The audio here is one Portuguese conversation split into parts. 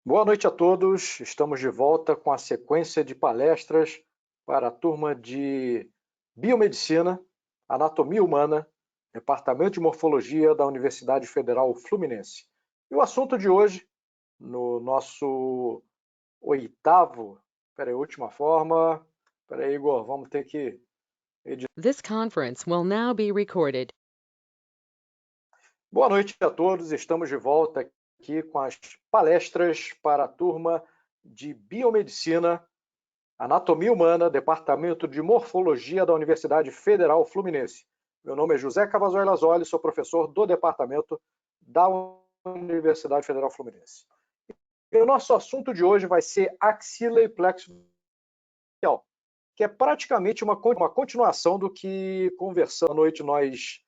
Boa noite a todos. Estamos de volta com a sequência de palestras para a turma de Biomedicina, Anatomia Humana, Departamento de Morfologia da Universidade Federal Fluminense. E o assunto de hoje, no nosso última forma. Peraí, Igor, vamos ter que editar. This conference will now be recorded. Boa noite a todos. Estamos de volta aqui com as palestras para a turma de Biomedicina, Anatomia Humana, Departamento de Morfologia da Universidade Federal Fluminense. Meu nome é José Cavazoli Lazoli, sou professor do Departamento da Universidade Federal Fluminense. E o nosso assunto de hoje vai ser axila e plexo braquial, que é praticamente uma continuação do que conversamos à noite nós.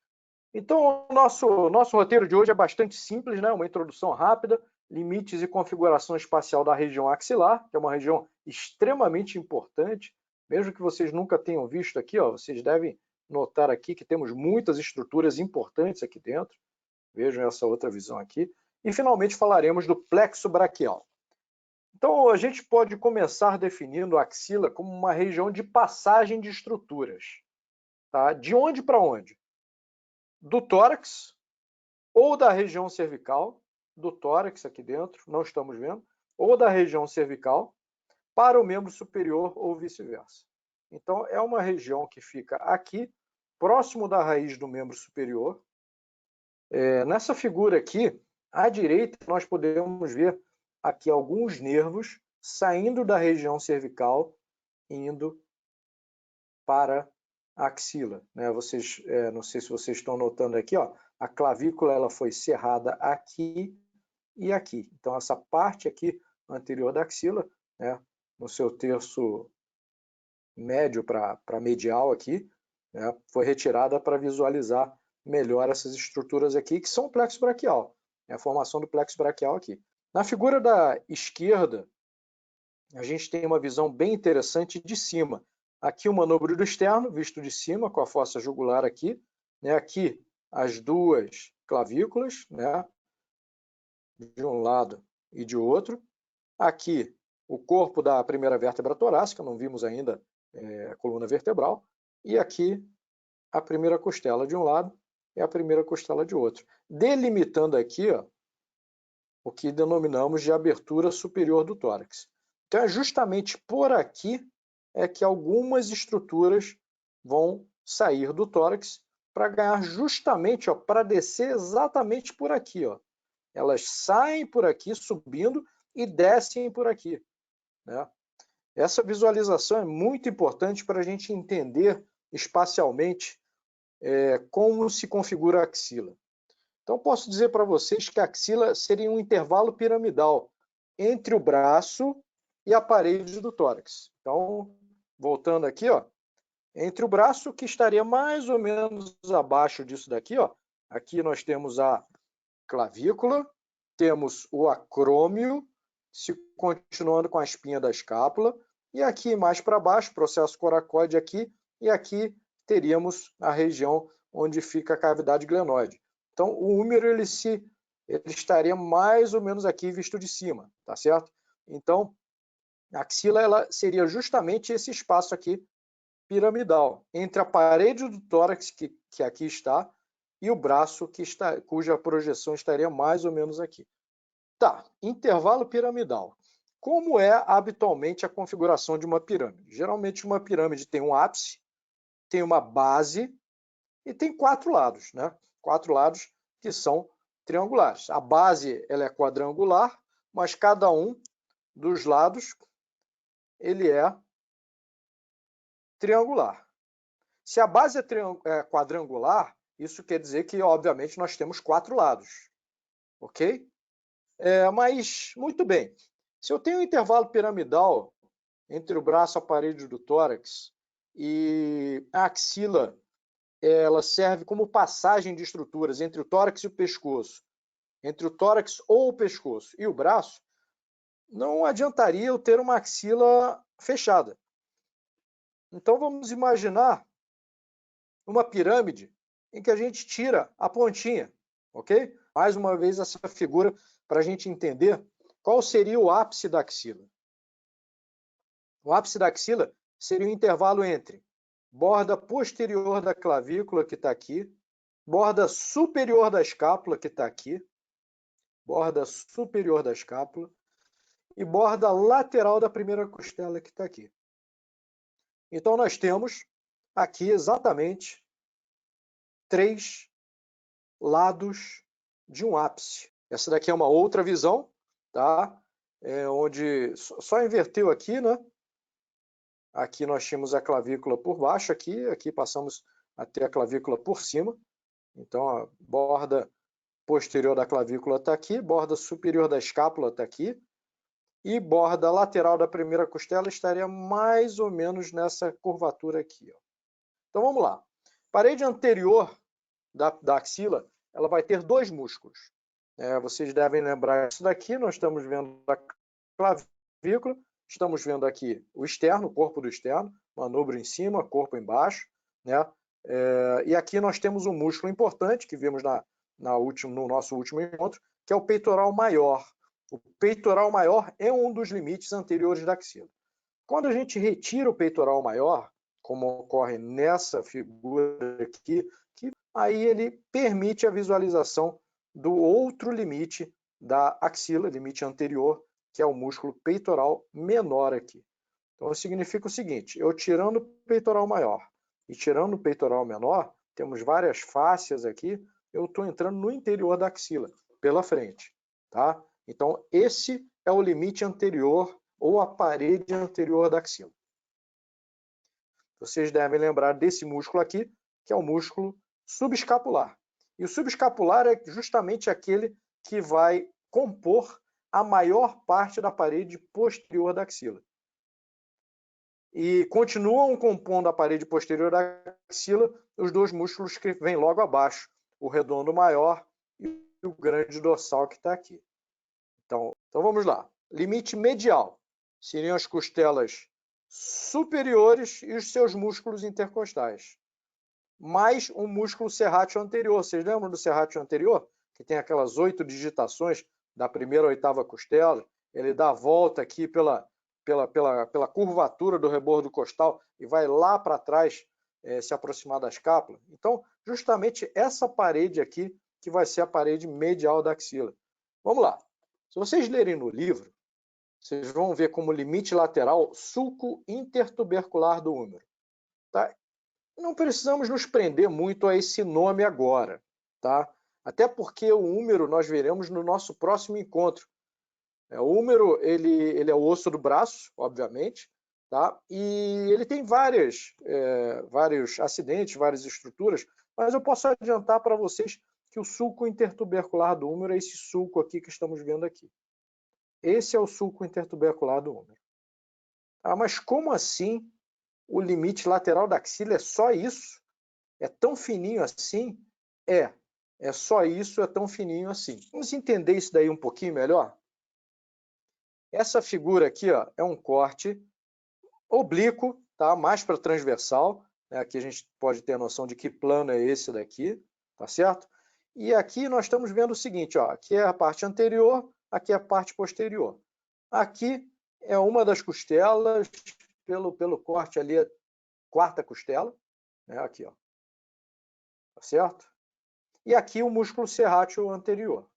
Então, o nosso roteiro de hoje é bastante simples, né? Uma introdução rápida, limites e configuração espacial da região axilar, que é uma região extremamente importante. Mesmo que vocês nunca tenham visto aqui, ó, vocês devem notar aqui que temos muitas estruturas importantes aqui dentro. Vejam essa outra visão aqui. E, finalmente, falaremos do plexo braquial. Então, a gente pode começar definindo a axila como uma região de passagem de estruturas. Tá? De onde para onde? Do tórax ou da região cervical, do tórax aqui dentro, não estamos vendo, ou da região cervical para o membro superior ou vice-versa. Então, é uma região que fica aqui, próximo da raiz do membro superior. Nessa figura aqui, à direita, nós podemos ver aqui alguns nervos saindo da região cervical e indo para a axila. Vocês, não sei se vocês estão notando aqui, ó, a clavícula ela foi cerrada aqui e aqui. Então, essa parte aqui anterior da axila, né, no seu terço médio para medial aqui, né, foi retirada para visualizar melhor essas estruturas aqui, que são o plexo braquial. É a formação do plexo braquial aqui. Na figura da esquerda, a gente tem uma visão bem interessante de cima. Aqui o manubrio externo, visto de cima, com a fossa jugular aqui. Né? Aqui as duas clavículas, né? De um lado e de outro. Aqui o corpo da primeira vértebra torácica, não vimos ainda a coluna vertebral. E aqui a primeira costela de um lado e a primeira costela de outro. Delimitando aqui, ó, o que denominamos de abertura superior do tórax. Então, é justamente por aqui é que algumas estruturas vão sair do tórax para ganhar justamente, para descer exatamente por aqui. Ó. Elas saem por aqui, subindo, e descem por aqui. Né? Essa visualização é muito importante para a gente entender espacialmente como se configura a axila. Então, posso dizer para vocês que a axila seria um intervalo piramidal entre o braço e a parede do tórax. Então, voltando aqui, ó, entre o braço, que estaria mais ou menos abaixo disso daqui, ó, aqui nós temos a clavícula, temos o acrômio, se continuando com a espinha da escápula, e aqui mais para baixo, processo coracoide aqui, e aqui teríamos a região onde fica a cavidade glenoide. Então, o húmero ele estaria mais ou menos aqui visto de cima, tá certo? Então, a axila ela seria justamente esse espaço aqui piramidal entre a parede do tórax que aqui está e o braço cuja projeção estaria mais ou menos aqui. Tá, intervalo piramidal. Como é habitualmente a configuração de uma pirâmide? Geralmente uma pirâmide tem um ápice, tem uma base e tem 4 lados, né? 4 lados que são triangulares. A base ela é quadrangular, mas cada um dos lados ele é triangular. Se a base é quadrangular, isso quer dizer que, obviamente, nós temos 4 lados, ok? Mas, muito bem, se eu tenho um intervalo piramidal entre o braço, a parede do tórax e a axila, ela serve como passagem de estruturas entre o tórax e o pescoço, entre o tórax ou o pescoço e o braço, não adiantaria eu ter uma axila fechada. Então, vamos imaginar uma pirâmide em que a gente tira a pontinha, ok? Mais uma vez essa figura para a gente entender qual seria o ápice da axila? O ápice da axila seria o intervalo entre borda posterior da clavícula, que está aqui, borda superior da escápula, que está aqui, borda superior da escápula, e borda lateral da primeira costela, que está aqui. Então, nós temos aqui exatamente 3 lados de um ápice. Essa daqui é uma outra visão, tá? Onde só inverteu aqui, né? Aqui nós tínhamos a clavícula por baixo, aqui passamos a ter a clavícula por cima. Então, a borda posterior da clavícula está aqui, borda superior da escápula está aqui, e borda lateral da primeira costela estaria mais ou menos nessa curvatura aqui. Ó. Então, vamos lá. Parede anterior da axila, ela vai ter 2 músculos. Vocês devem lembrar isso daqui, nós estamos vendo a clavícula, estamos vendo aqui o externo, o corpo do externo, manubro em cima, corpo embaixo, né? E aqui nós temos um músculo importante que vimos no nosso último encontro, que é o peitoral maior. O peitoral maior é um dos limites anteriores da axila. Quando a gente retira o peitoral maior, como ocorre nessa figura aqui, aí ele permite a visualização do outro limite da axila, limite anterior, que é o músculo peitoral menor aqui. Então, significa o seguinte, eu tirando o peitoral maior e tirando o peitoral menor, temos várias fáscias aqui, eu estou entrando no interior da axila, pela frente. Tá? Então, esse é o limite anterior ou a parede anterior da axila. Vocês devem lembrar desse músculo aqui, que é o músculo subescapular. E o subescapular é justamente aquele que vai compor a maior parte da parede posterior da axila. E continuam compondo a parede posterior da axila os 2 músculos que vêm logo abaixo, o redondo maior e o grande dorsal que está aqui. Então vamos lá. Limite medial seriam as costelas superiores e os seus músculos intercostais, mais um músculo serrátil anterior. Vocês lembram do serrátil anterior? Que tem aquelas 8 digitações da primeira à 8ª costela. Ele dá a volta aqui pela curvatura do rebordo costal e vai lá para trás se aproximar da escápula. Então, justamente essa parede aqui que vai ser a parede medial da axila. Vamos lá. Se vocês lerem no livro, vocês vão ver como limite lateral sulco intertubercular do húmero. Tá? Não precisamos nos prender muito a esse nome agora, tá? Até porque o húmero nós veremos no nosso próximo encontro. O húmero ele é o osso do braço, obviamente, tá? E ele tem vários acidentes, várias estruturas, mas eu posso adiantar para vocês que o sulco intertubercular do húmero é esse sulco aqui que estamos vendo aqui. Esse é o sulco intertubercular do húmero. Mas como assim o limite lateral da axila é só isso? É tão fininho assim? É só isso, é tão fininho assim. Vamos entender isso daí um pouquinho melhor? Essa figura aqui, ó, é um corte oblíquo, tá? Mais para transversal. Né? Aqui a gente pode ter a noção de que plano é esse daqui, tá certo? E aqui nós estamos vendo o seguinte, ó, aqui é a parte anterior, aqui é a parte posterior. Aqui é uma das costelas, pelo corte ali, a 4ª costela, né? Aqui, ó, tá certo? E aqui o músculo serrátil anterior.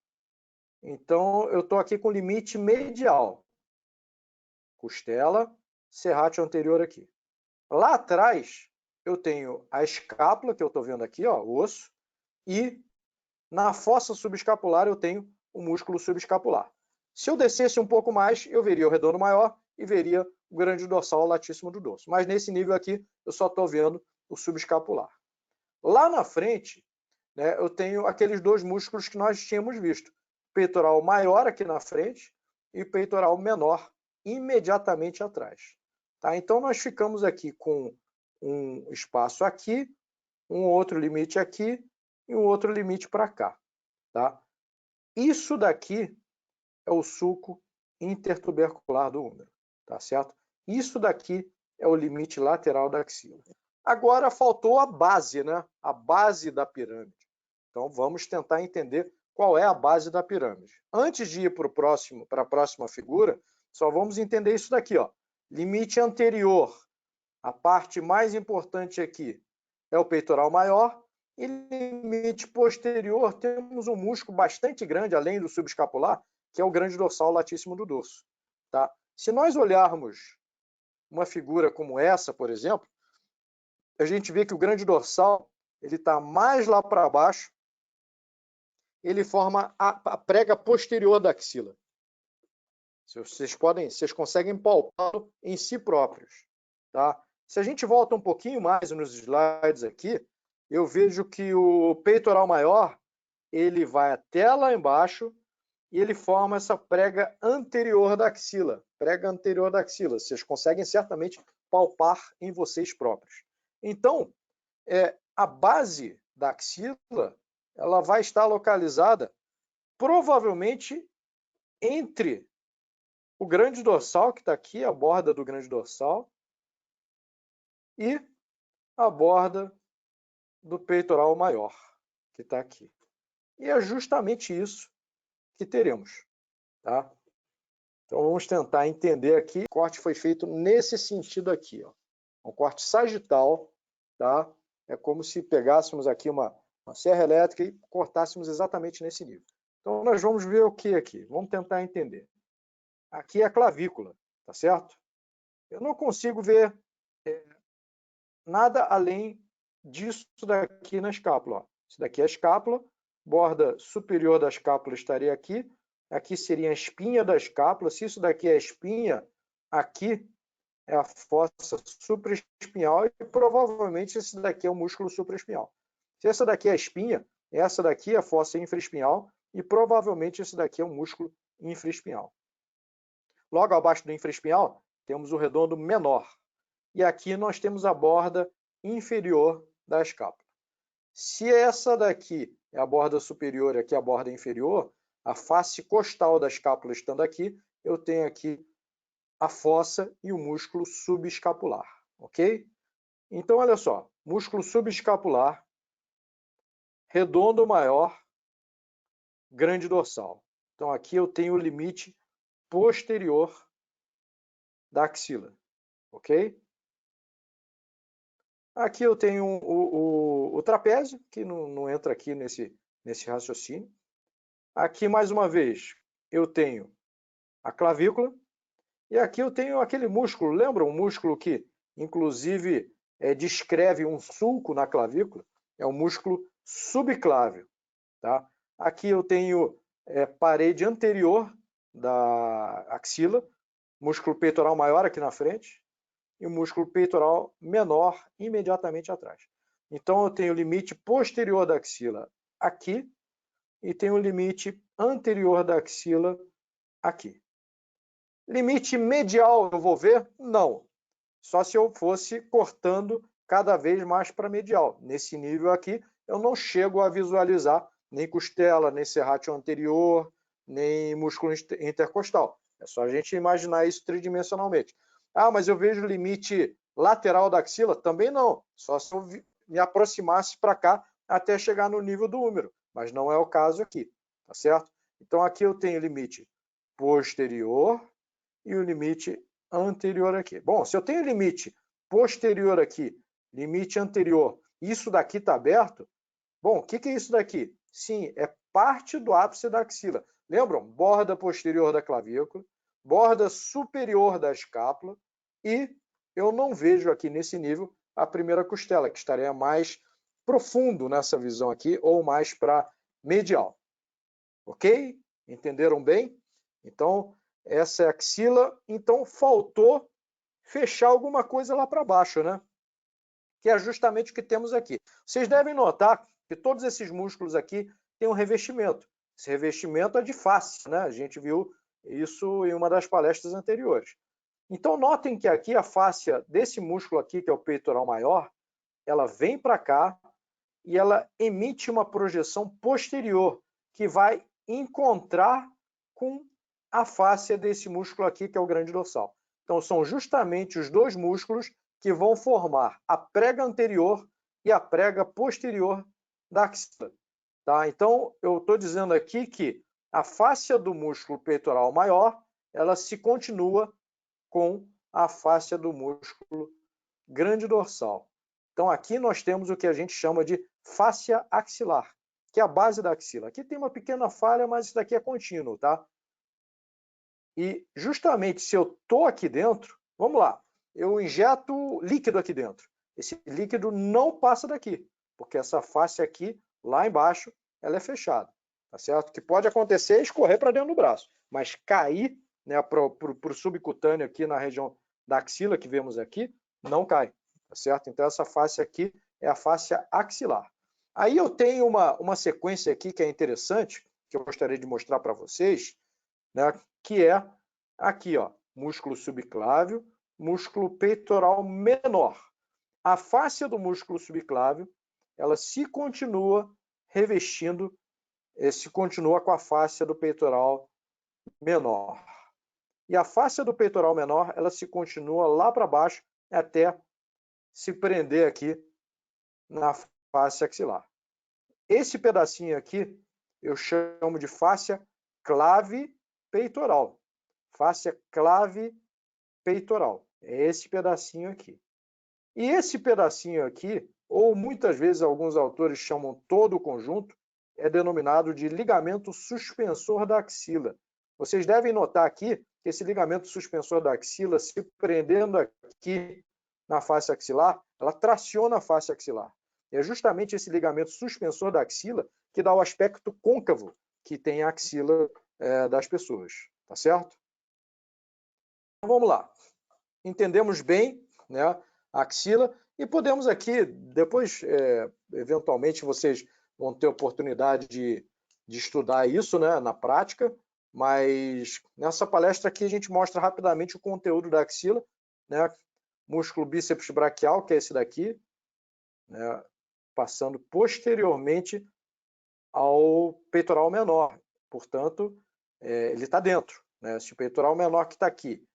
Então, eu estou aqui com limite medial. Costela, serrátil anterior aqui. Lá atrás, eu tenho a escápula, que eu estou vendo aqui, ó, o osso, e na fossa subescapular eu tenho o músculo subescapular. Se eu descesse um pouco mais, eu veria o redondo maior e veria o grande dorsal latíssimo do dorso. Mas nesse nível aqui, eu só estou vendo o subescapular. Lá na frente, né, eu tenho aqueles 2 músculos que nós tínhamos visto. Peitoral maior aqui na frente e peitoral menor imediatamente atrás. Tá? Então, nós ficamos aqui com um espaço aqui, um outro limite aqui e um outro limite para cá. Tá? Isso daqui é o sulco intertubercular do húmero. Tá certo? Isso daqui é o limite lateral da axila. Agora faltou a base, né? A base da pirâmide. Então, vamos tentar entender qual é a base da pirâmide. Antes de ir para a próxima figura, só vamos entender isso daqui, ó. Limite anterior, a parte mais importante aqui é o peitoral maior, e limite posterior, temos um músculo bastante grande, além do subescapular, que é o grande dorsal latíssimo do dorso. Tá? Se nós olharmos uma figura como essa, por exemplo, a gente vê que o grande dorsal está mais lá para baixo, ele forma a prega posterior da axila. Vocês conseguem palpá-lo em si próprios. Tá? Se a gente volta um pouquinho mais nos slides aqui, eu vejo que o peitoral maior ele vai até lá embaixo e ele forma essa prega anterior da axila. Prega anterior da axila. Vocês conseguem certamente palpar em vocês próprios. Então, a base da axila ela vai estar localizada provavelmente entre o grande dorsal, que está aqui, a borda do grande dorsal, e a borda do peitoral maior, que está aqui. E é justamente isso que teremos. Tá? Então vamos tentar entender aqui. O corte foi feito nesse sentido aqui. Ó. Um corte sagital. Tá? É como se pegássemos aqui uma serra elétrica e cortássemos exatamente nesse nível. Então nós vamos ver o que aqui? Vamos tentar entender. Aqui é a clavícula, tá certo? Eu não consigo ver nada além disso daqui na escápula. Ó. Isso daqui é a escápula, borda superior da escápula estaria aqui, aqui seria a espinha da escápula, se isso daqui é a espinha, aqui é a fossa supraespinhal e provavelmente esse daqui é o músculo supraespinhal. Se essa daqui é a espinha, essa daqui é a fossa infraespinhal e provavelmente esse daqui é o músculo infraespinhal. Logo abaixo do infraespinhal, temos o redondo menor. E aqui nós temos a borda inferior da escápula. Se essa daqui é a borda superior e aqui a borda inferior, a face costal da escápula estando aqui, eu tenho aqui a fossa e o músculo subescapular, ok? Então, olha só, músculo subescapular, redondo maior, grande dorsal. Então, aqui eu tenho o limite posterior da axila, ok? Aqui eu tenho o trapézio, que não entra aqui nesse raciocínio. Aqui, mais uma vez, eu tenho a clavícula. E aqui eu tenho aquele músculo, lembra? Um músculo que, inclusive, descreve um sulco na clavícula. É o músculo subclávio. Tá? Aqui eu tenho parede anterior da axila, músculo peitoral maior aqui na frente, e o músculo peitoral menor imediatamente atrás. Então, eu tenho o limite posterior da axila aqui e tenho o limite anterior da axila aqui. Limite medial eu vou ver? Não. Só se eu fosse cortando cada vez mais para medial. Nesse nível aqui, eu não chego a visualizar nem costela, nem serrátil anterior, nem músculo intercostal. É só a gente imaginar isso tridimensionalmente. Ah, mas eu vejo o limite lateral da axila? Também não. Só se eu me aproximasse para cá até chegar no nível do úmero. Mas não é o caso aqui. Tá certo? Então aqui eu tenho limite posterior e o limite anterior aqui. Bom, se eu tenho limite posterior aqui, limite anterior, isso daqui está aberto, bom, o que é isso daqui? Sim, é parte do ápice da axila. Lembram? Borda posterior da clavícula, borda superior da escápula e eu não vejo aqui nesse nível a primeira costela, que estaria mais profundo nessa visão aqui ou mais para medial. Ok? Entenderam bem? Então, essa é a axila. Então, faltou fechar alguma coisa lá para baixo, né? Que é justamente o que temos aqui. Vocês devem notar que todos esses músculos aqui têm um revestimento. Esse revestimento é de face, né? A gente viu isso em uma das palestras anteriores. Então, notem que aqui a fáscia desse músculo aqui, que é o peitoral maior, ela vem para cá e ela emite uma projeção posterior, que vai encontrar com a fáscia desse músculo aqui, que é o grande dorsal. Então, são justamente os dois músculos que vão formar a prega anterior e a prega posterior da axila. Tá? Então, eu estou dizendo aqui que a fáscia do músculo peitoral maior, ela se continua com a fáscia do músculo grande dorsal. Então, aqui nós temos o que a gente chama de fáscia axilar, que é a base da axila. Aqui tem uma pequena falha, mas isso daqui é contínuo, tá? E justamente se eu estou aqui dentro, vamos lá, eu injeto líquido aqui dentro. Esse líquido não passa daqui, porque essa face aqui, lá embaixo, ela é fechada, tá certo? O que pode acontecer é escorrer para dentro do braço, mas cair, né, para o subcutâneo aqui na região da axila que vemos aqui, não cai, tá certo? Então essa face aqui é a face axilar. Aí eu tenho uma sequência aqui que é interessante, que eu gostaria de mostrar para vocês, né, que é aqui, ó, músculo subclávio, músculo peitoral menor. A fáscia do músculo subclávio, ela se continua revestindo, se continua com a fáscia do peitoral menor. E a fáscia do peitoral menor, ela se continua lá para baixo até se prender aqui na fáscia axilar. Esse pedacinho aqui eu chamo de fáscia clave peitoral. Fáscia clave peitoral. É esse pedacinho aqui. E esse pedacinho aqui, ou muitas vezes alguns autores chamam todo o conjunto, é denominado de ligamento suspensor da axila. Vocês devem notar aqui que esse ligamento suspensor da axila, se prendendo aqui na face axilar, ela traciona a face axilar. E é justamente esse ligamento suspensor da axila que dá o aspecto côncavo que tem a axila das pessoas. Tá certo? Então vamos lá. Entendemos bem, né, a axila e podemos aqui, depois, eventualmente, vocês vão ter oportunidade de estudar isso, né, na prática, mas nessa palestra aqui a gente mostra rapidamente o conteúdo da axila, né, músculo bíceps braquial, que é esse daqui, né, passando posteriormente ao peitoral menor, portanto, ele está dentro, né, esse peitoral menor que está aqui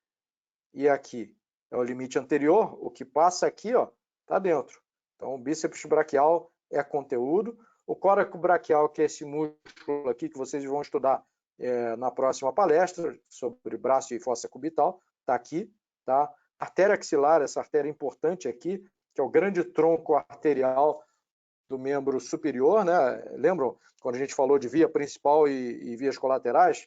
e aqui é o limite anterior, o que passa aqui, ó, tá dentro. Então, o bíceps braquial é conteúdo. O córax braquial, que é esse músculo aqui que vocês vão estudar na próxima palestra sobre braço e fossa cubital, tá aqui, tá? Artéria axilar, essa artéria importante aqui, que é o grande tronco arterial do membro superior, né? Lembram quando a gente falou de via principal e vias colaterais?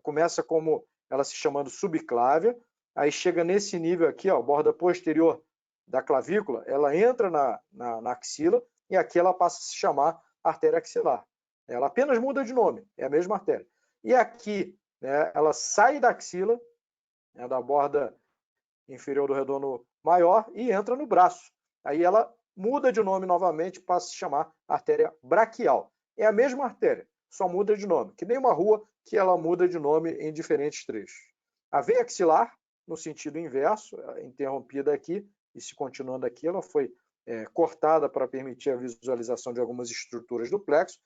Começa como ela se chamando subclávia, aí chega nesse nível aqui, ó, borda posterior da clavícula, ela entra na axila e aqui ela passa a se chamar artéria axilar. Ela apenas muda de nome, é a mesma artéria. E aqui, né, ela sai da axila, né, da borda inferior do redondo maior e entra no braço. Aí ela muda de nome novamente, passa a se chamar artéria braquial. É a mesma artéria, só muda de nome, que nem uma rua que ela muda de nome em diferentes trechos. A veia axilar, no sentido inverso, interrompida aqui e se continuando aqui, ela foi cortada para permitir a visualização de algumas estruturas do plexo.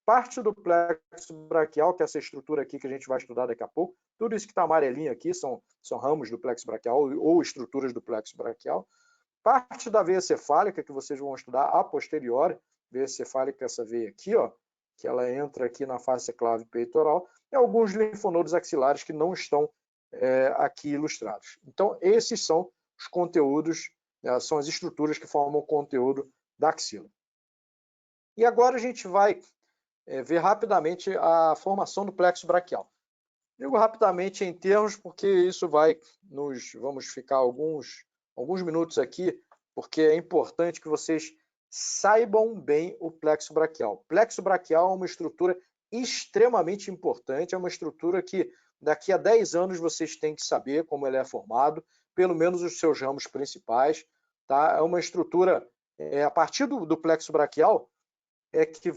Parte do plexo braquial, que é essa estrutura aqui que a gente vai estudar daqui a pouco, tudo isso que está amarelinho aqui são ramos do plexo braquial ou estruturas do plexo braquial. Parte da veia cefálica, que vocês vão estudar a posteriori, veia cefálica, essa veia aqui, ó, que ela entra aqui na face clave peitoral, e alguns linfonodos axilares que não estão aqui ilustrados. Então, esses são os conteúdos, são as estruturas que formam o conteúdo da axila. E agora a gente vai ver rapidamente a formação do plexo braquial. Digo rapidamente em termos, porque isso vamos ficar alguns minutos aqui, porque é importante que vocês saibam bem o plexo braquial. O plexo braquial é uma estrutura extremamente importante, é uma estrutura que daqui a 10 anos vocês têm que saber como ele é formado, pelo menos os seus ramos principais. Tá? É uma estrutura, a partir do plexo braquial, é que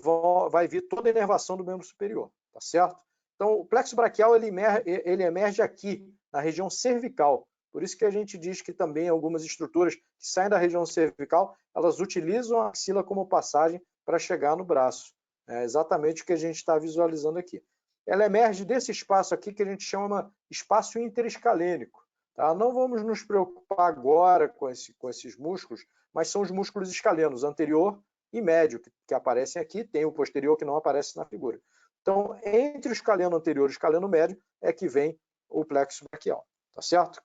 vai vir toda a inervação do membro superior, tá certo? Então, o plexo braquial ele emerge aqui, na região cervical. Por isso que a gente diz que também algumas estruturas que saem da região cervical, elas utilizam a axila como passagem para chegar no braço. É exatamente o que a gente está visualizando aqui. Ela emerge desse espaço aqui que a gente chama espaço interescalênico. Tá? Não vamos nos preocupar agora com esses músculos, mas são os músculos escalenos, anterior, e médio, que aparecem aqui, tem o posterior que não aparece na figura. Então, entre o escaleno anterior e o escaleno médio é que vem o plexo braquial, tá certo?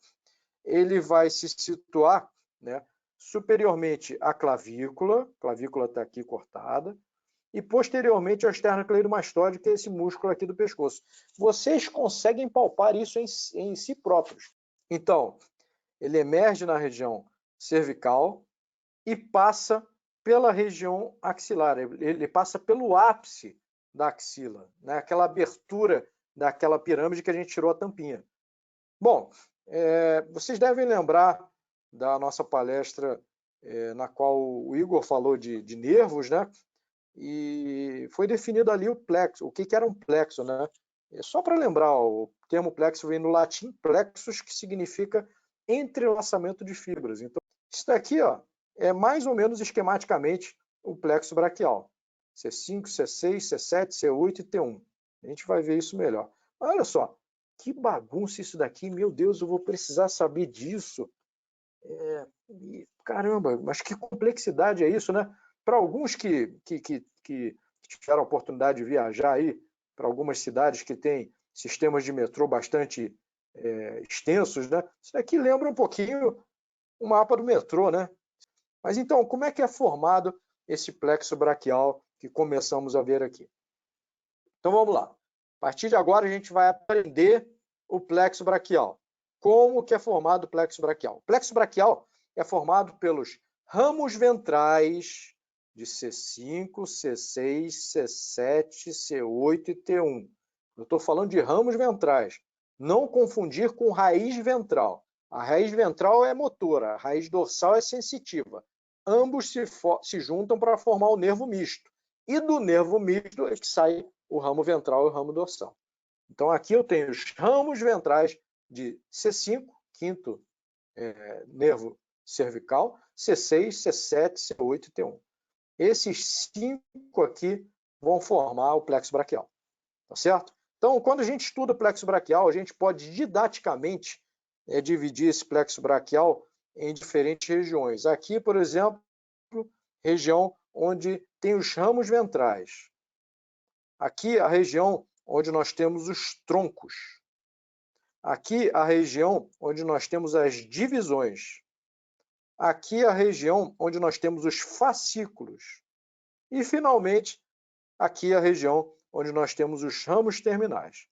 Ele vai se situar, né, superiormente à clavícula, a clavícula está aqui cortada, e posteriormente ao esternocleidomastoide, que é esse músculo aqui do pescoço. Vocês conseguem palpar isso em si próprios. Então, ele emerge na região cervical e passa pela região axilar, ele passa pelo ápice da axila, né? Aquela abertura daquela pirâmide que a gente tirou a tampinha. Bom, vocês devem lembrar da nossa palestra na qual o Igor falou de nervos, né? E foi definido ali o plexo. O que era um plexo, né? Só para lembrar, o termo plexo vem do latim plexus, que significa entrelaçamento de fibras. Então, isso daqui, ó, é mais ou menos esquematicamente o plexo braquial. C5, C6, C7, C8 e T1. A gente vai ver isso melhor. Olha só, que bagunça isso daqui. Meu Deus, eu vou precisar saber disso. Caramba, mas que complexidade é isso, né? Para alguns que tiveram a oportunidade de viajar aí para algumas cidades que têm sistemas de metrô bastante extensos, né? Isso daqui lembra um pouquinho o mapa do metrô, né? Mas então, como é que é formado esse plexo braquial que começamos a ver aqui? Então vamos lá. A partir de agora a gente vai aprender o plexo braquial. Como que é formado o plexo braquial? O plexo braquial é formado pelos ramos ventrais de C5, C6, C7, C8 e T1. Eu estou falando de ramos ventrais. Não confundir com raiz ventral. A raiz ventral é motora, a raiz dorsal é sensitiva. Ambos se juntam para formar o nervo misto. E do nervo misto é que sai o ramo ventral e o ramo dorsal. Então aqui eu tenho os ramos ventrais de C5, quinto nervo cervical, C6, C7, C8 e T1. Esses 5 aqui vão formar o plexo braquial, tá certo? Então, quando a gente estuda o plexo braquial, a gente pode didaticamente dividir esse plexo braquial em diferentes regiões. Aqui, por exemplo, região onde tem os ramos ventrais. Aqui, a região onde nós temos os troncos. Aqui, a região onde nós temos as divisões. Aqui, a região onde nós temos os fascículos. E, finalmente, aqui a região onde nós temos os ramos terminais.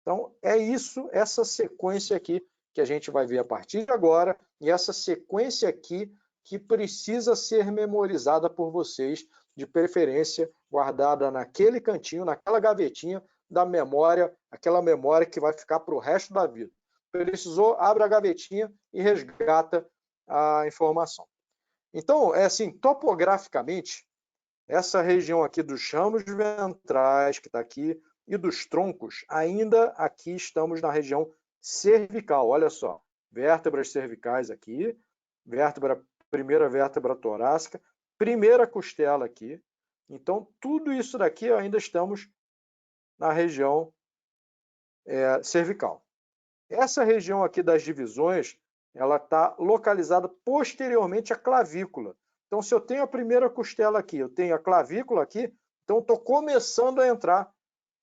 Então, é isso, essa sequência aqui que a gente vai ver a partir de agora, e essa sequência aqui que precisa ser memorizada por vocês, de preferência guardada naquele cantinho, naquela gavetinha da memória, aquela memória que vai ficar para o resto da vida. Precisou, abre a gavetinha e resgata a informação. Então, assim, topograficamente, essa região aqui dos ramos ventrais, que está aqui, e dos troncos, ainda aqui estamos na região cervical. Olha só, vértebras cervicais aqui, primeira vértebra torácica, primeira costela aqui. Então, tudo isso daqui ainda estamos na região cervical. Essa região aqui das divisões, ela está localizada posteriormente à clavícula. Então, se eu tenho a primeira costela aqui, eu tenho a clavícula aqui, então estou começando a entrar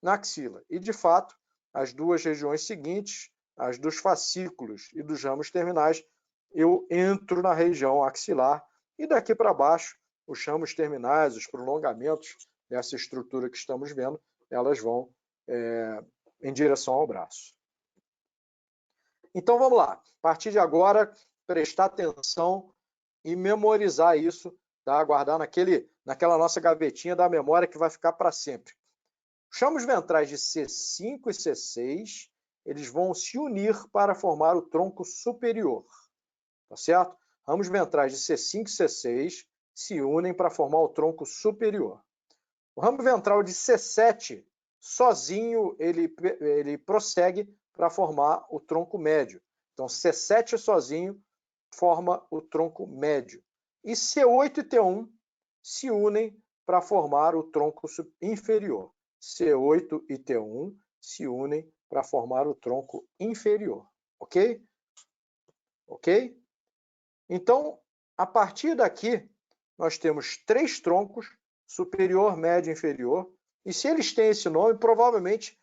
na axila. E, de fato, as duas regiões seguintes, as dos fascículos e dos ramos terminais, eu entro na região axilar e daqui para baixo, os ramos terminais, os prolongamentos dessa estrutura que estamos vendo, elas vão em direção ao braço. Então vamos lá, a partir de agora, prestar atenção e memorizar isso, tá? Guardar naquela nossa gavetinha da memória que vai ficar para sempre. Os ramos ventrais de C5 e C6, eles vão se unir para formar o tronco superior, tá certo? Ramos ventrais de C5 e C6 se unem para formar o tronco superior. O ramo ventral de C7, sozinho, ele prossegue para formar o tronco médio. Então, C7 sozinho forma o tronco médio. E C8 e T1 se unem para formar o tronco inferior. C8 e T1 se unem para formar o tronco inferior. Ok? Ok? Então, a partir daqui, nós temos 3 troncos, superior, médio e inferior. E se eles têm esse nome, provavelmente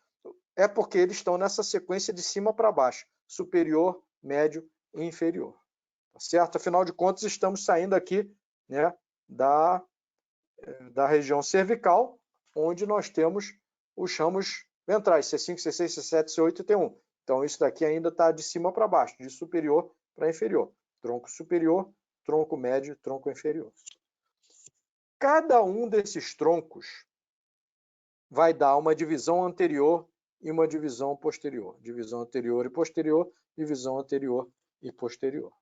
é porque eles estão nessa sequência de cima para baixo, superior, médio e inferior. Tá certo? Afinal de contas, estamos saindo aqui, né, da região cervical, onde nós temos os ramos ventrais, C5, C6, C7, C8 e T1. Então, isso daqui ainda está de cima para baixo, de superior para inferior. Tronco superior, tronco médio, tronco inferior. Cada um desses troncos vai dar uma divisão anterior e uma divisão posterior. Divisão anterior e posterior, divisão anterior e posterior.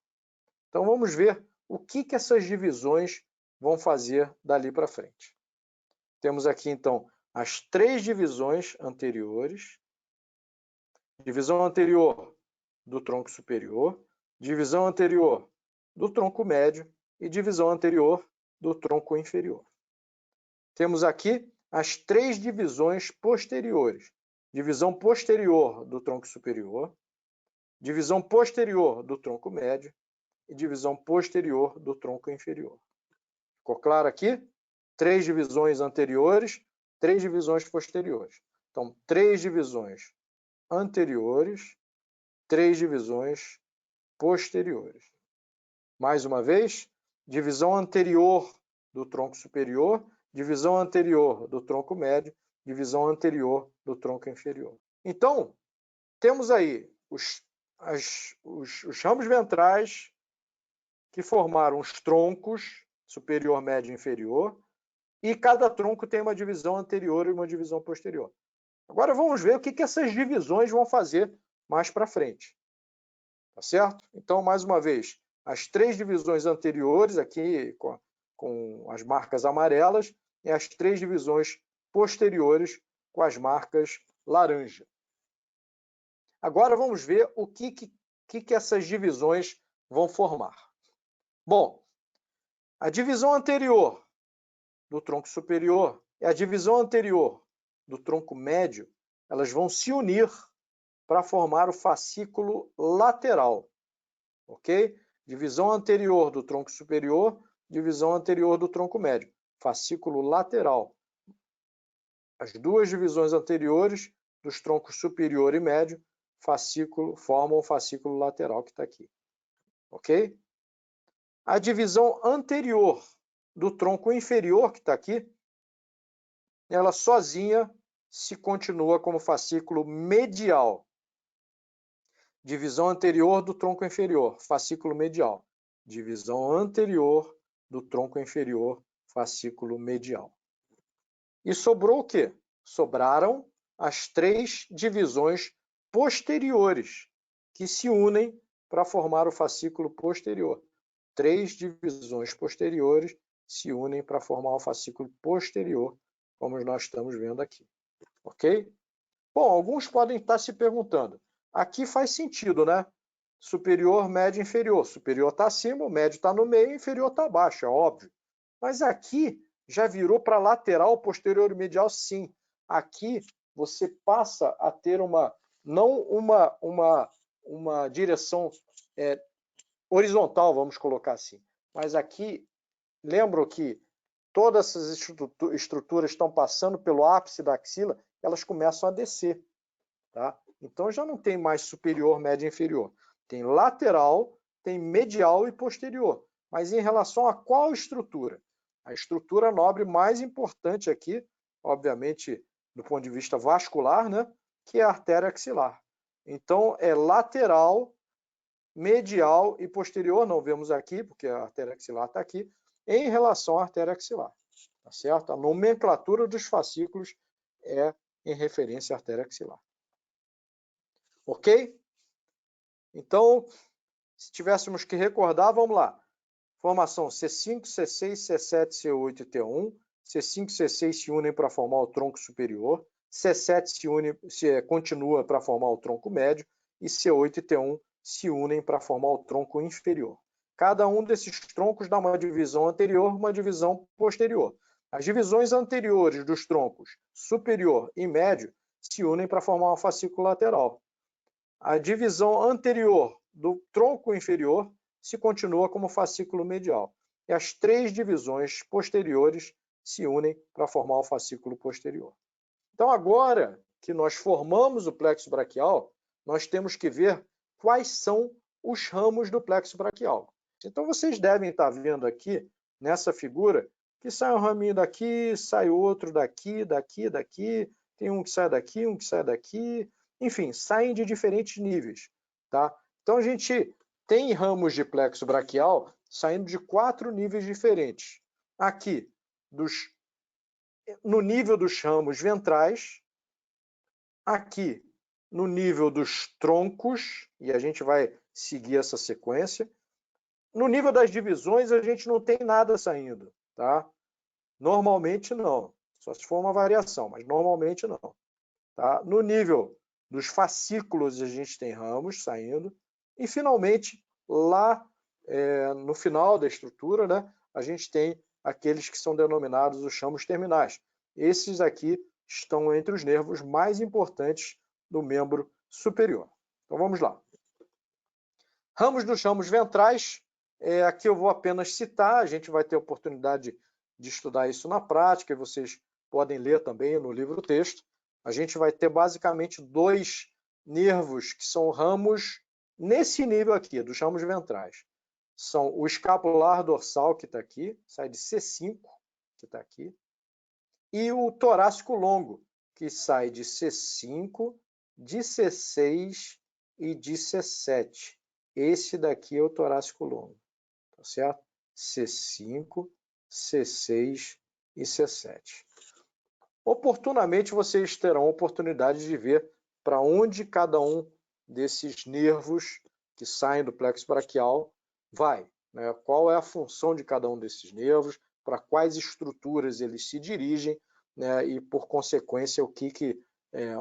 Então, vamos ver o que essas divisões vão fazer dali para frente. Temos aqui, então, as 3 divisões anteriores. Divisão anterior do tronco superior, divisão anterior do tronco médio e divisão anterior do tronco inferior. Temos aqui as 3 divisões posteriores. Divisão posterior do tronco superior, divisão posterior do tronco médio e divisão posterior do tronco inferior. Ficou claro aqui? 3 divisões anteriores, 3 divisões posteriores. Então, 3 divisões anteriores, 3 divisões posteriores. Mais uma vez, divisão anterior do tronco superior, divisão anterior do tronco médio, divisão anterior do tronco inferior. Então, temos aí os ramos ventrais que formaram os troncos superior, médio e inferior, e cada tronco tem uma divisão anterior e uma divisão posterior. Agora vamos ver o que essas divisões vão fazer mais para frente. Tá certo? Então, mais uma vez, as 3 divisões anteriores, aqui com as marcas amarelas, e as 3 divisões posteriores com as marcas laranja. Agora vamos ver o que essas divisões vão formar. Bom, a divisão anterior do tronco superior e a divisão anterior do tronco médio, elas vão se unir para formar o fascículo lateral, ok? Divisão anterior do tronco superior, divisão anterior do tronco médio, fascículo lateral. As 2 divisões anteriores dos troncos superior e médio formam o fascículo lateral que está aqui, ok? A divisão anterior do tronco inferior que está aqui, ela sozinha se continua como fascículo medial. Divisão anterior do tronco inferior, fascículo medial. Divisão anterior do tronco inferior, fascículo medial. E sobrou o quê? Sobraram as 3 divisões posteriores, que se unem para formar o fascículo posterior. 3 divisões posteriores se unem para formar o fascículo posterior, como nós estamos vendo aqui. Ok? Bom, alguns podem estar se perguntando, aqui faz sentido, né? Superior, médio, inferior. Superior está acima, o médio está no meio, o inferior está abaixo, é óbvio. Mas aqui já virou para lateral, posterior e medial, sim. Aqui você passa a ter não uma direção horizontal, vamos colocar assim. Mas aqui, lembro que todas essas estruturas estão passando pelo ápice da axila, elas começam a descer. Tá? Então já não tem mais superior, médio e inferior. Tem lateral, tem medial e posterior. Mas em relação a qual estrutura? A estrutura nobre mais importante aqui, obviamente, do ponto de vista vascular, né? Que é a artéria axilar. Então, é lateral, medial e posterior, não vemos aqui, porque a artéria axilar está aqui, em relação à artéria axilar. Tá certo? A nomenclatura dos fascículos é em referência à artéria axilar. Ok? Então, se tivéssemos que recordar, vamos lá. Formação C5, C6, C7, C8 e T1. C5 e C6 se unem para formar o tronco superior. C7 continua para formar o tronco médio. E C8 e T1 se unem para formar o tronco inferior. Cada um desses troncos dá uma divisão anterior, uma divisão posterior. As divisões anteriores dos troncos superior e médio se unem para formar um fascículo lateral. A divisão anterior do tronco inferior se continua como fascículo medial. e as 3 divisões posteriores se unem para formar o fascículo posterior. Então, agora que nós formamos o plexo braquial, nós temos que ver quais são os ramos do plexo braquial. Então, vocês devem estar vendo aqui, nessa figura, que sai um raminho daqui, sai outro daqui, daqui, tem um que sai daqui, um que sai daqui, enfim, saem de diferentes níveis, tá? Então, a gente tem ramos de plexo braquial saindo de 4 níveis diferentes. Aqui, no nível dos ramos ventrais, aqui no nível dos troncos, e a gente vai seguir essa sequência. No nível das divisões, a gente não tem nada saindo, tá? Normalmente não, só se for uma variação, mas normalmente não. Tá? No nível dos fascículos, a gente tem ramos saindo. E, finalmente, lá no final da estrutura, né, a gente tem aqueles que são denominados os ramos terminais. Esses aqui estão entre os nervos mais importantes do membro superior. Então, vamos lá. Ramos dos ramos ventrais, aqui eu vou apenas citar, a gente vai ter oportunidade de estudar isso na prática, e vocês podem ler também no livro-texto. A gente vai ter basicamente 2 nervos que são ramos nesse nível aqui, dos ramos ventrais. São o escapular dorsal, que está aqui, sai de C5, que está aqui, e o torácico longo, que sai de C5, de C6 e de C7. Esse daqui é o torácico longo, tá certo? C5, C6 e C7. Oportunamente, vocês terão oportunidade de ver para onde cada um desses nervos que saem do plexo braquial vai, né? Qual é a função de cada um desses nervos, para quais estruturas eles se dirigem, né? E, por consequência, o que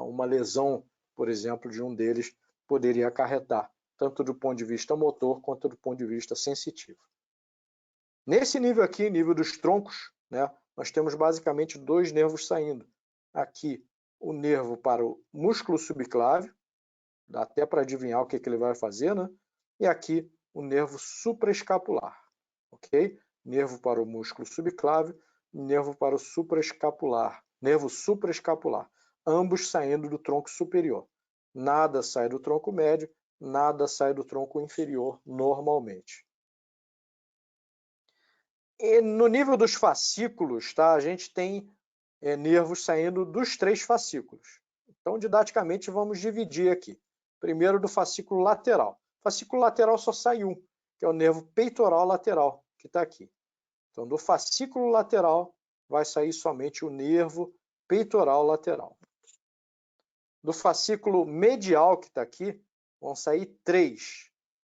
uma lesão, por exemplo, de um deles poderia acarretar, tanto do ponto de vista motor quanto do ponto de vista sensitivo. Nesse nível aqui, nível dos troncos, né, nós temos basicamente 2 nervos saindo. Aqui, o nervo para o músculo subclávio, dá até para adivinhar o que ele vai fazer, né? E aqui, o nervo supraescapular, ok? Nervo para o músculo subclávio, nervo para o supraescapular, nervo supraescapular, ambos saindo do tronco superior. Nada sai do tronco médio, nada sai do tronco inferior normalmente. E no nível dos fascículos, tá, a gente tem nervos saindo dos 3 fascículos. Então, didaticamente, vamos dividir aqui. Primeiro, do fascículo lateral. Fascículo lateral só sai um, que é o nervo peitoral lateral, que está aqui. Então, do fascículo lateral, vai sair somente o nervo peitoral lateral. Do fascículo medial, que está aqui, vão sair 3.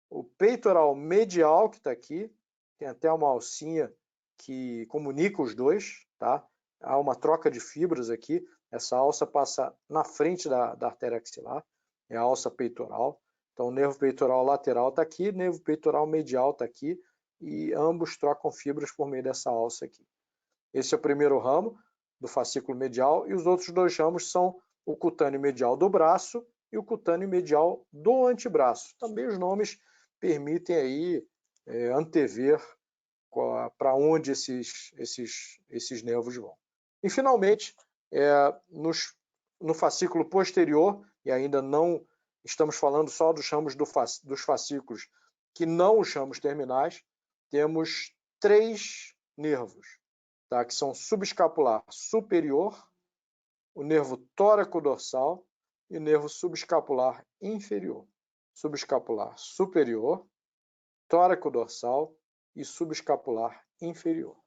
O peitoral medial, que está aqui, tem até uma alcinha que comunica os dois, tá? Há uma troca de fibras aqui. Essa alça passa na frente da artéria axilar, é a alça peitoral. Então, o nervo peitoral lateral está aqui, o nervo peitoral medial está aqui, e ambos trocam fibras por meio dessa alça aqui. Esse é o primeiro ramo do fascículo medial, e os outros 2 ramos são o cutâneo medial do braço e o cutâneo medial do antebraço. Também os nomes permitem aí antever para onde esses nervos vão. E, finalmente, no fascículo posterior, e ainda não estamos falando só dos ramos dos fascículos, que não os ramos terminais, temos 3 nervos, tá? Que são subescapular superior, o nervo tóraco-dorsal e o nervo subescapular inferior. Subescapular superior, tóraco-dorsal e subescapular inferior.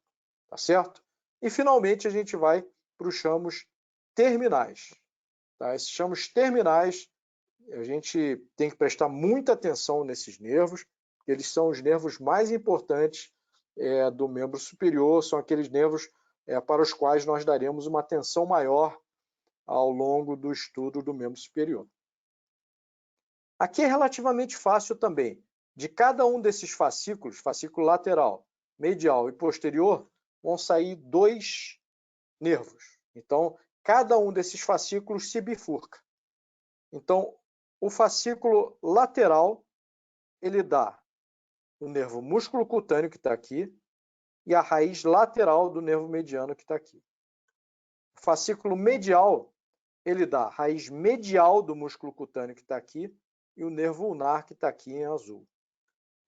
Tá certo? E, finalmente, a gente vai para os ramos terminais. Tá? Esses ramos terminais, a gente tem que prestar muita atenção nesses nervos. Eles são os nervos mais importantes do membro superior, são aqueles nervos para os quais nós daremos uma atenção maior ao longo do estudo do membro superior. Aqui é relativamente fácil também. De cada um desses fascículos, fascículo lateral, medial e posterior, vão sair 2 nervos. Então, cada um desses fascículos se bifurca. Então, o fascículo lateral, ele dá o nervo músculo cutâneo, que está aqui, e a raiz lateral do nervo mediano que está aqui. O fascículo medial, ele dá a raiz medial do músculo cutâneo que está aqui e o nervo ulnar que está aqui em azul.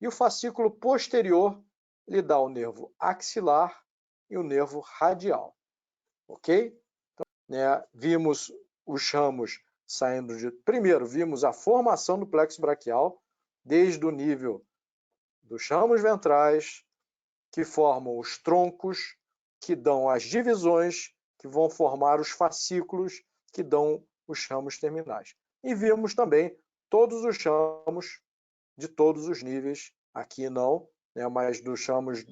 E o fascículo posterior, ele dá o nervo axilar e o nervo radial. Ok? Então, né, vimos os ramos saindo de... Primeiro, vimos a formação do plexo braquial, desde o nível dos ramos ventrais, que formam os troncos, que dão as divisões, que vão formar os fascículos, que dão os ramos terminais. E vimos também todos os ramos de todos os níveis, aqui não, né, mas dos ramos,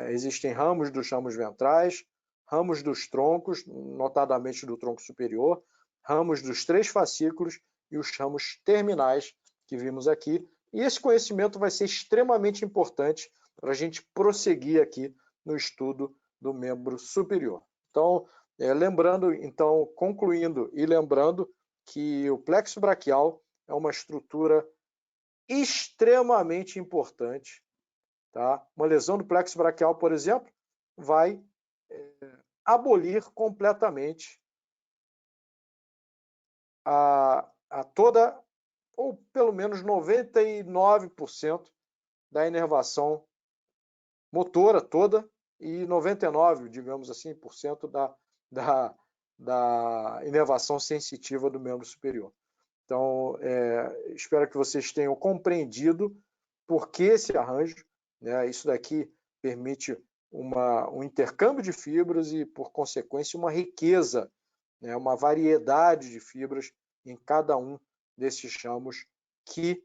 existem ramos dos ramos ventrais, ramos dos troncos, notadamente do tronco superior, ramos dos 3 fascículos e os ramos terminais que vimos aqui. E esse conhecimento vai ser extremamente importante para a gente prosseguir aqui no estudo do membro superior. Então, lembrando, então, concluindo e lembrando que o plexo braquial é uma estrutura extremamente importante. Tá? Uma lesão do plexo braquial, por exemplo, vai abolir completamente a toda, ou pelo menos 99% da inervação motora toda e 99%, digamos assim, da inervação sensitiva do membro superior. Então, espero que vocês tenham compreendido por que esse arranjo, né? Isso daqui permite um intercâmbio de fibras e, por consequência, uma riqueza, né? Uma variedade de fibras em cada um desses ramos que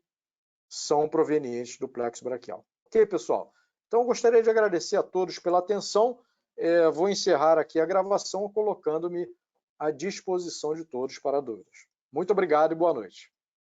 são provenientes do plexo braquial. Ok, pessoal? Então, gostaria de agradecer a todos pela atenção. Vou encerrar aqui a gravação colocando-me à disposição de todos para dúvidas. Muito obrigado e boa noite.